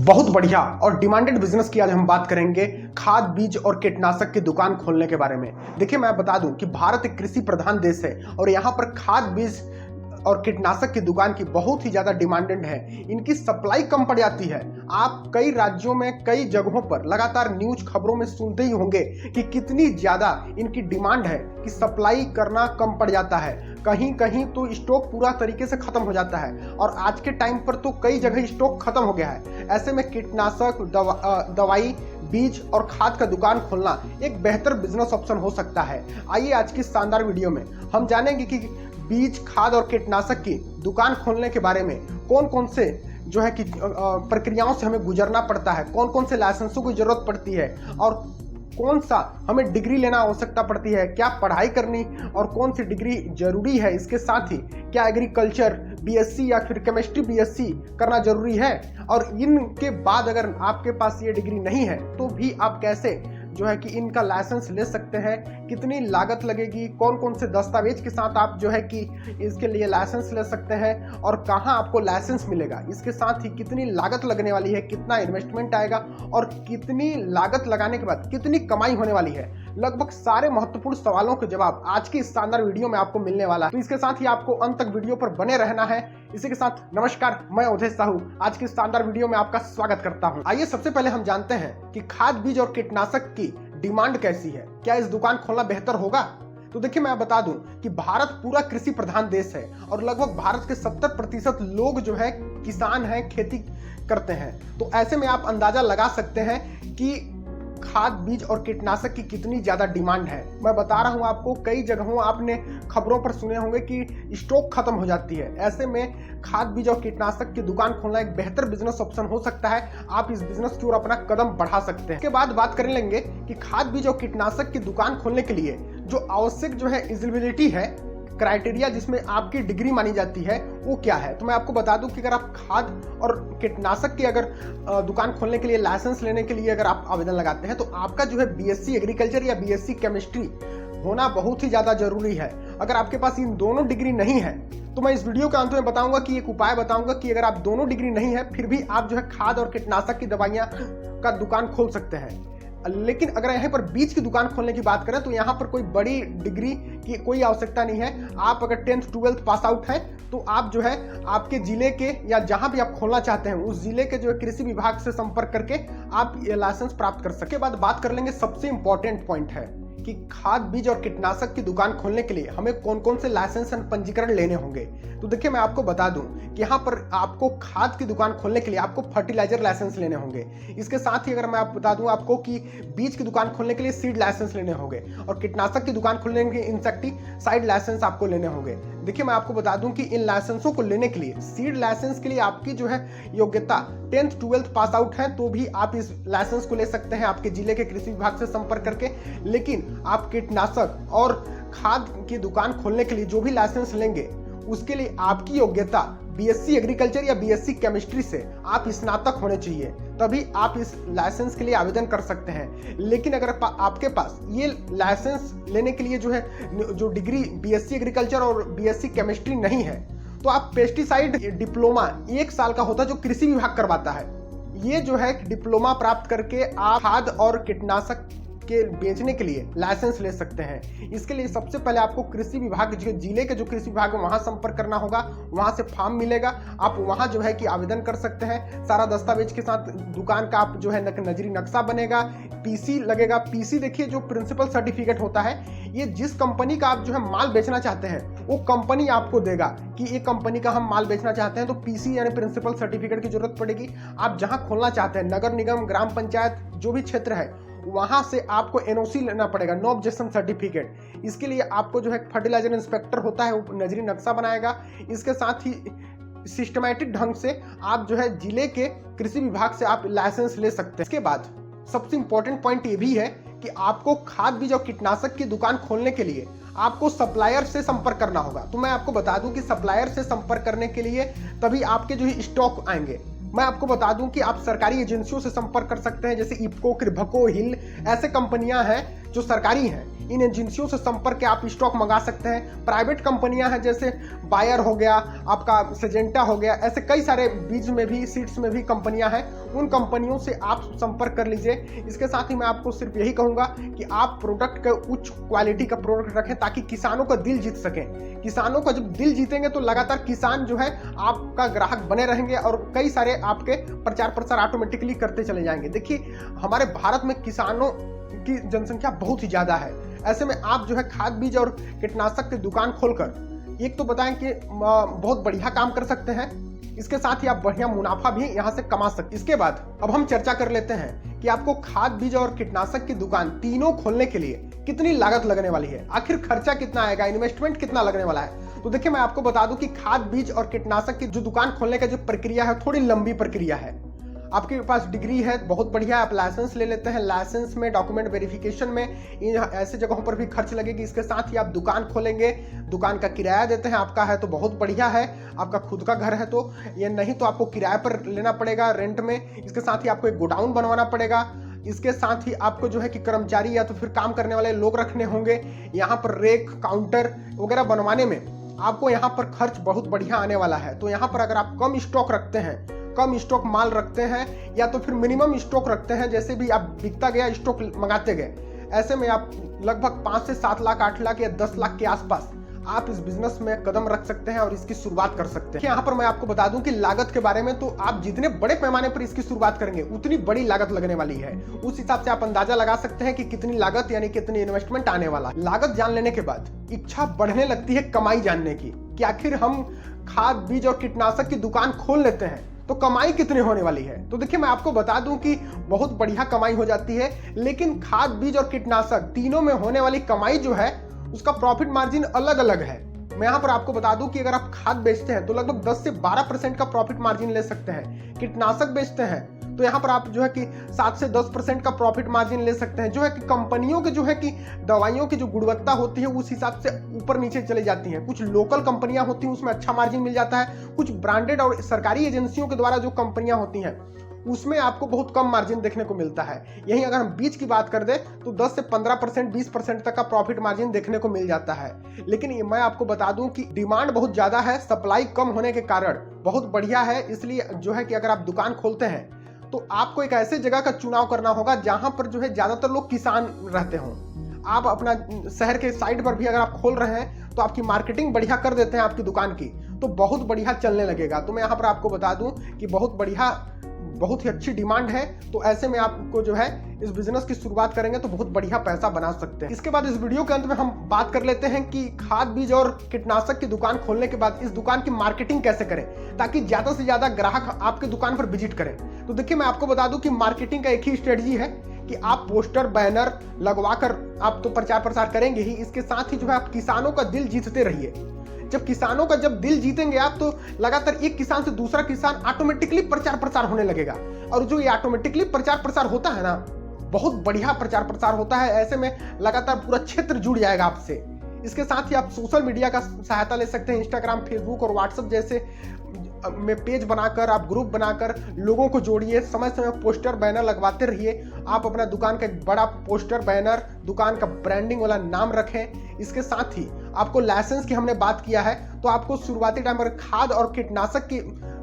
बहुत बढ़िया और डिमांडेड बिजनेस की आज हम बात करेंगे खाद बीज और कीटनाशक की दुकान खोलने के बारे में। देखिए, मैं बता दूं कि भारत एक कृषि प्रधान देश है और यहाँ पर खाद बीज और कीटनाशक की दुकान की बहुत ही ज्यादा डिमांडेड है। इनकी सप्लाई कम पड़ जाती है। आप कई राज्यों में कई जगहों पर लगातार न्यूज खबरों में सुनते ही होंगे कि कितनी ज्यादा इनकी डिमांड है कि सप्लाई करना कम पड़ जाता है। कहीं कहीं तो स्टॉक पूरा तरीके से खत्म हो जाता है और आज के टाइम पर तो कई जगह स्टॉक खत्म हो गया है। ऐसे में कीटनाशक दवाई बीज और खाद का दुकान खोलना एक बेहतर बिजनेस ऑप्शन हो सकता है। आइए आज की शानदार वीडियो में हम जानेंगे कि बीज खाद और कीटनाशक की दुकान खोलने के बारे में कौन कौन से जो है कि प्रक्रियाओं से हमें गुजरना पड़ता है, कौन कौन से लाइसेंसों की जरूरत पड़ती है और कौन सा हमें डिग्री लेना आवश्यकता पड़ती है, क्या पढ़ाई करनी और कौन सी डिग्री जरूरी है। इसके साथ ही क्या एग्रीकल्चर बीएससी या फिर केमिस्ट्री बीएससी करना जरूरी है और इनके बाद अगर आपके पास ये डिग्री नहीं है तो भी आप कैसे जो है कि इनका लाइसेंस ले सकते हैं, कितनी लागत लगेगी, कौन कौन से दस्तावेज के साथ आप जो है कि इसके लिए लाइसेंस ले सकते हैं और कहां आपको लाइसेंस मिलेगा। इसके साथ ही कितनी लागत लगने वाली है, कितना इन्वेस्टमेंट आएगा और कितनी लागत लगाने के बाद कितनी कमाई होने वाली है। लगभग सारे महत्वपूर्ण सवालों के जवाब आज की इस शानदार वीडियो में आपको मिलने वाला है। तो इसके साथ ही आपको अंत तक वीडियो पर बने रहना है। इसी के साथ नमस्कार, मैं उदय साहू आज की शानदार वीडियो में आपका स्वागत करता हूं। आइए सबसे पहले हम जानते हैं कि खाद बीज और कीटनाशक की डिमांड कैसी है, क्या इस दुकान खोलना बेहतर होगा। तो देखिए, मैं बता दूं कि भारत पूरा कृषि प्रधान देश है और लगभग भारत के 70% लोग जो है किसान हैं, खेती करते हैं। तो ऐसे में आप अंदाजा लगा सकते हैं कि खाद बीज और कीटनाशक की कितनी ज्यादा डिमांड है। मैं बता रहा हूं आपको, कई जगहों आपने खबरों पर सुने होंगे कि स्टॉक खत्म हो जाती है। ऐसे में खाद बीज और कीटनाशक की दुकान खोलना एक बेहतर बिजनेस ऑप्शन हो सकता है। आप इस बिजनेस की ओर अपना कदम बढ़ा सकते हैं। इसके बाद बात कर लेंगे कि खाद बीज और कीटनाशक की दुकान खोलने के लिए जो आवश्यक जो है एलिजिबिलिटी है, क्राइटेरिया जिसमें आपकी डिग्री मानी जाती है, वो क्या है। तो मैं आपको बता दूं कि अगर आप खाद और कीटनाशक की अगर दुकान खोलने के लिए लाइसेंस लेने के लिए अगर आप आवेदन लगाते हैं तो आपका जो है बीएससी एग्रीकल्चर या बीएससी केमिस्ट्री होना बहुत ही ज्यादा जरूरी है। अगर आपके पास इन दोनों डिग्री नहीं है तो मैं इस वीडियो के अंत में बताऊंगा कि एक उपाय बताऊंगा कि अगर आप दोनों डिग्री नहीं है फिर भी आप जो है खाद और कीटनाशक की दवाइयां का दुकान खोल सकते हैं। लेकिन अगर यहाँ पर बीज की दुकान खोलने की बात करें तो यहाँ पर कोई बड़ी डिग्री की कोई आवश्यकता नहीं है। आप अगर 10th 12th पास आउट हैं तो आप जो है आपके जिले के या जहां भी आप खोलना चाहते हैं उस जिले के जो है कृषि विभाग से संपर्क करके आप ये लाइसेंस प्राप्त कर सकते हैं। बाद बात कर लेंगे सबसे इंपॉर्टेंट पॉइंट है कि खाद बीज और कीटनाशक की दुकान खोलने के लिए हमें कौन कौन से लाइसेंस एंड पंजीकरण लेने होंगे। तो देखिए, मैं आपको बता दूं कि यहाँ पर आपको खाद की दुकान खोलने के लिए आपको फर्टिलाइजर लाइसेंस लेने होंगे। इसके साथ ही अगर मैं आप बता दूं आपको कि बीज की दुकान खोलने के लिए सीड लाइसेंस लेने होंगे और कीटनाशक की दुकान खोलने के लिए इंसेक्टिसाइड लाइसेंस आपको लेने होंगे। देखिए, मैं आपको बता दूं कि इन लाइसेंसों को लेने के लिए सीड लाइसेंस के लिए आपकी जो है योग्यता 10th 12th पास आउट है तो भी आप इस लाइसेंस को ले सकते हैं आपके जिले के कृषि विभाग से संपर्क करके। लेकिन आप कीटनाशक और खाद की दुकान खोलने के लिए जो भी लाइसेंस लेंगे उसके लिए आपकी योग्यता बीएससी एग्रीकल्चर या बीएससी केमिस्ट्री से आप स्नातक होने चाहिए, तभी आप इस लाइसेंस के लिए आवेदन कर सकते हैं। लेकिन अगर आपके पास ये लाइसेंस लेने के लिए जो है जो डिग्री बीएससी एग्रीकल्चर और बीएससी केमिस्ट्री नहीं है तो आप पेस्टिसाइड डिप्लोमा 1 साल का होता है जो कृषि विभाग करवाता है। ये जो है डिप्लोमा प्राप्त करके आप खाद और कीटनाशक के बेचने के लिए लाइसेंस ले सकते हैं। इसके लिए सबसे पहले आपको कृषि विभाग जिले के जो कृषि विभाग है वहां संपर्क करना होगा। वहां से फॉर्म मिलेगा, आप वहां जो है कि आवेदन कर सकते हैं सारा दस्तावेज के साथ। दुकान का आप जो है नजरी नक्शा बनेगा, पीसी लगेगा। पीसी देखिए जो प्रिंसिपल सर्टिफिकेट होता है, ये जिस कंपनी का आप जो है माल बेचना चाहते हैं वो कंपनी आपको देगा कि एक कंपनी का हम माल बेचना चाहते हैं तो पीसी यानी प्रिंसिपल सर्टिफिकेट की जरूरत पड़ेगी। आप जहां खोलना चाहते हैं, नगर निगम, ग्राम पंचायत, जो भी क्षेत्र है, वहां से आपको एनओसी लेना पड़ेगा, नो ऑब्जेक्शन सर्टिफिकेट। इसके लिए आपको जो है फर्टिलाइजर इंस्पेक्टर होता है वो नजरी नक्शा बनाएगा। इसके साथ ही सिस्टमैटिक ढंग से आप जो है जिले के कृषि विभाग से आप लाइसेंस ले सकते हैं। इसके बाद सबसे इंपॉर्टेंट पॉइंट ये भी है कि आपको खाद बीज और कीटनाशक की दुकान खोलने के लिए आपको सप्लायर से संपर्क करना होगा। तो मैं आपको बता दूं कि सप्लायर से संपर्क करने के लिए तभी आपके जो है स्टॉक आएंगे। मैं आपको बता दूं कि आप सरकारी एजेंसियों से संपर्क कर सकते हैं, जैसे इफको, कृभको, हिल, ऐसे कंपनियां हैं जो सरकारी हैं। इन एजेंसियों से संपर्क के आप स्टॉक मंगा सकते हैं। प्राइवेट कंपनियां हैं जैसे बायर हो गया, आपका सिजेंटा हो गया, ऐसे कई सारे बीज में भी, सीड्स में भी कंपनियां हैं, उन कंपनियों से आप संपर्क कर लीजिए। इसके साथ ही मैं आपको सिर्फ यही कहूंगा कि आप प्रोडक्ट का उच्च क्वालिटी का प्रोडक्ट रखें ताकि किसानों का दिल जीत सकें। किसानों का जब दिल जीतेंगे तो लगातार किसान जो है आपका ग्राहक बने रहेंगे और कई सारे आपके प्रचार प्रसार ऑटोमेटिकली करते चले जाएंगे। देखिए, हमारे भारत में किसानों की जनसंख्या बहुत ही ज्यादा है। ऐसे में आप जो है खाद बीज और कीटनाशक की दुकान खोलकर एक तो बताएं कि बहुत बढ़िया काम कर सकते हैं, इसके साथ ही आप बढ़िया मुनाफा भी यहां से कमा सकते हैं। इसके बाद अब हम चर्चा कर लेते हैं कि आपको खाद बीज और कीटनाशक की दुकान तीनों खोलने के लिए कितनी लागत लगने वाली है, आखिर खर्चा कितना आएगा, इन्वेस्टमेंट कितना लगने वाला है। तो देखिए, मैं आपको बता दूं कि खाद बीज और कीटनाशक की जो दुकान खोलने का जो प्रक्रिया है थोड़ी लंबी प्रक्रिया है। आपके पास डिग्री है, बहुत बढ़िया, आप लाइसेंस ले लेते हैं, लाइसेंस में, डॉक्यूमेंट वेरिफिकेशन में ऐसे जगहों पर भी खर्च लगेगी। इसके साथ ही आप दुकान खोलेंगे, दुकान का किराया देते हैं, आपका है तो बहुत बढ़िया है, आपका खुद का घर है तो ये, नहीं तो आपको किराए पर लेना पड़ेगा, रेंट में। इसके साथ ही आपको एक गोडाउन बनवाना पड़ेगा। इसके साथ ही आपको जो है कि कर्मचारी या तो फिर काम करने वाले लोग रखने होंगे। यहाँ पर रेक, काउंटर वगैरह बनवाने में आपको यहाँ पर खर्च बहुत बढ़िया आने वाला है। तो यहाँ पर अगर आप कम स्टॉक रखते हैं, कम स्टॉक माल रखते हैं, या तो फिर मिनिमम स्टॉक रखते हैं, जैसे भी आप बिकता गया स्टॉक मंगाते गए, ऐसे में आप लगभग 5 से 7 लाख, 8 लाख या 10 लाख के आसपास आप इस बिजनेस में कदम रख सकते हैं और इसकी शुरुआत कर सकते हैं। यहाँ पर मैं आपको बता दूं कि लागत के बारे में, तो आप जितने बड़े पैमाने पर इसकी शुरुआत करेंगे उतनी बड़ी लागत लगने वाली है। उस हिसाब से आप अंदाजा लगा सकते हैं कि कितनी लागत यानी कितनी इन्वेस्टमेंट आने वाला है। लागत जान लेने के बाद इच्छा बढ़ने लगती है कमाई जानने की, कि आखिर हम खाद बीज और कीटनाशक की दुकान खोल लेते हैं तो कमाई कितनी होने वाली है। तो देखिए, मैं आपको बता दूं कि बहुत बढ़िया कमाई हो जाती है, लेकिन खाद बीज और कीटनाशक तीनों में होने वाली कमाई जो है उसका प्रॉफिट मार्जिन अलग अलग है। मैं यहाँ पर आपको बता दूं कि अगर आप खाद बेचते हैं तो लगभग 10 से 12% का प्रॉफिट मार्जिन ले सकते हैं। कीटनाशक बेचते हैं तो यहाँ पर आप जो है कि 7 से 10% का प्रॉफिट मार्जिन ले सकते हैं। जो है कि कंपनियों के जो है कि दवाइयों की जो गुणवत्ता होती है उस हिसाब से ऊपर नीचे चली जाती हैं। कुछ लोकल कंपनियां होती हैं उसमें अच्छा मार्जिन मिल जाता है, कुछ ब्रांडेड और सरकारी एजेंसियों के द्वारा जो कंपनियां होती हैं उसमें आपको बहुत कम मार्जिन देखने को मिलता है। यही अगर हम बीज की बात कर दें तो 10 से 15%, 20% तक का प्रॉफिट मार्जिन देखने को मिल जाता है। लेकिन मैं आपको बता दूं कि डिमांड बहुत ज्यादा है, सप्लाई कम होने के कारण बहुत बढ़िया है। इसलिए जो है कि अगर आप दुकान खोलते हैं तो आपको एक ऐसे जगह का चुनाव करना होगा जहां पर जो है ज्यादातर लोग किसान रहते हों। आप अपना शहर के साइड पर भी अगर आप खोल रहे हैं तो आपकी मार्केटिंग बढ़िया कर देते हैं आपकी दुकान की, तो बहुत बढ़िया चलने लगेगा। तो मैं यहाँ पर आपको बता दूं कि बहुत ही अच्छी डिमांड है। तो ऐसे में आपको जो है इस बिजनेस की शुरुआत करेंगे तो बहुत बढ़िया पैसा बना सकते हैं। इसके बाद इस वीडियो के अंत में हम बात कर लेते हैं कि खाद बीज और कीटनाशक की दुकान खोलने के बाद इस दुकान की मार्केटिंग कैसे करें ताकि ज्यादा से ज्यादा ग्राहक आपके दुकान पर विजिट करें। तो देखिए, मैं आपको बता दूं कि मार्केटिंग का एक ही स्ट्रेटजी है कि आप पोस्टर, बैनर लगवाकर आप तो प्रचार प्रसार करेंगे ही, इसके साथ ही जो है आप किसानों का दिल जीतते रहिए। जब किसानों का जब दिल जीतेंगे आप तो लगातार एक किसान से दूसरा किसान ऑटोमेटिकली प्रचार प्रसार होने लगेगा। और जो ये ऑटोमेटिकली प्रचार प्रसार होता है ना, बहुत बढ़िया प्रचार प्रसार होता है। ऐसे में लगातार पूरा क्षेत्र जुड़ जाएगा आपसे। इसके साथ ही आप सोशल मीडिया का सहायता ले सकते हैं। इंस्टाग्राम, फेसबुक और व्हाट्सएप जैसे में पेज बनाकर, आप ग्रुप बनाकर लोगों को जोड़िए, समय समय पोस्टर बैनर लगवाते रहिए। आप अपना दुकान का एक बड़ा पोस्टर बैनर, दुकान का ब्रांडिंग वाला नाम रखें। इसके साथ ही आपको लाइसेंस की हमने बात किया है, तो आपको शुरुआती टाइम पर खाद और कीटनाशक की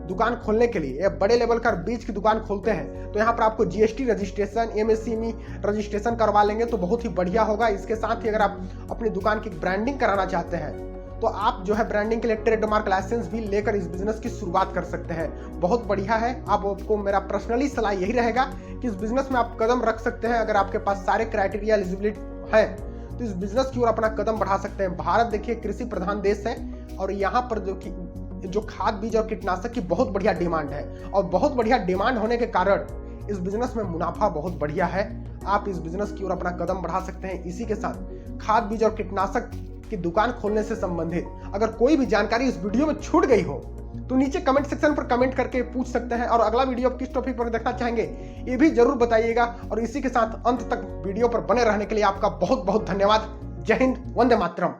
दुकान खोलने के लिए या बड़े लेवल का बीज की दुकान खोलते हैं तो यहाँ पर आपको जीएसटी रजिस्ट्रेशन, एमएसएमई रजिस्ट्रेशन करवा लेंगे तो बहुत ही बढ़िया होगा। इसके साथ ही अगर आप अपनी दुकान की ब्रांडिंग कराना चाहते हैं तो आप जो है ब्रांडिंग के लिए ट्रेडमार्क लाइसेंस भी लेकर इस बिजनेस की शुरुआत कर सकते हैं। बहुत बढ़िया है। आपको मेरा पर्सनली सलाह यही रहेगा कि इस बिजनेस में आप कदम रख सकते हैं। अगर आपके पास सारे क्राइटेरिया एलिजिबिलिटी है तो इस बिजनेस की ओर अपना कदम बढ़ा सकते हैं। भारत देखिए कृषि प्रधान देश है और यहाँ पर जो खाद बीज और कीटनाशक की बहुत बढ़िया डिमांड है और बहुत बढ़िया डिमांड होने के कारण इस बिजनेस में मुनाफा बहुत बढ़िया है। आप इस बिजनेस की ओर अपना कदम बढ़ा सकते हैं। इसी के साथ खाद बीज और कीटनाशक की दुकान खोलने से संबंधित अगर कोई भी जानकारी इस वीडियो में छूट गई हो तो नीचे कमेंट सेक्शन पर कमेंट करके पूछ सकते हैं। और अगला वीडियो किस टॉपिक पर देखना चाहेंगे ये भी जरूर बताइएगा। और इसी के साथ अंत तक वीडियो पर बने रहने के लिए आपका बहुत बहुत धन्यवाद। जय हिंद, वंदे मातरम।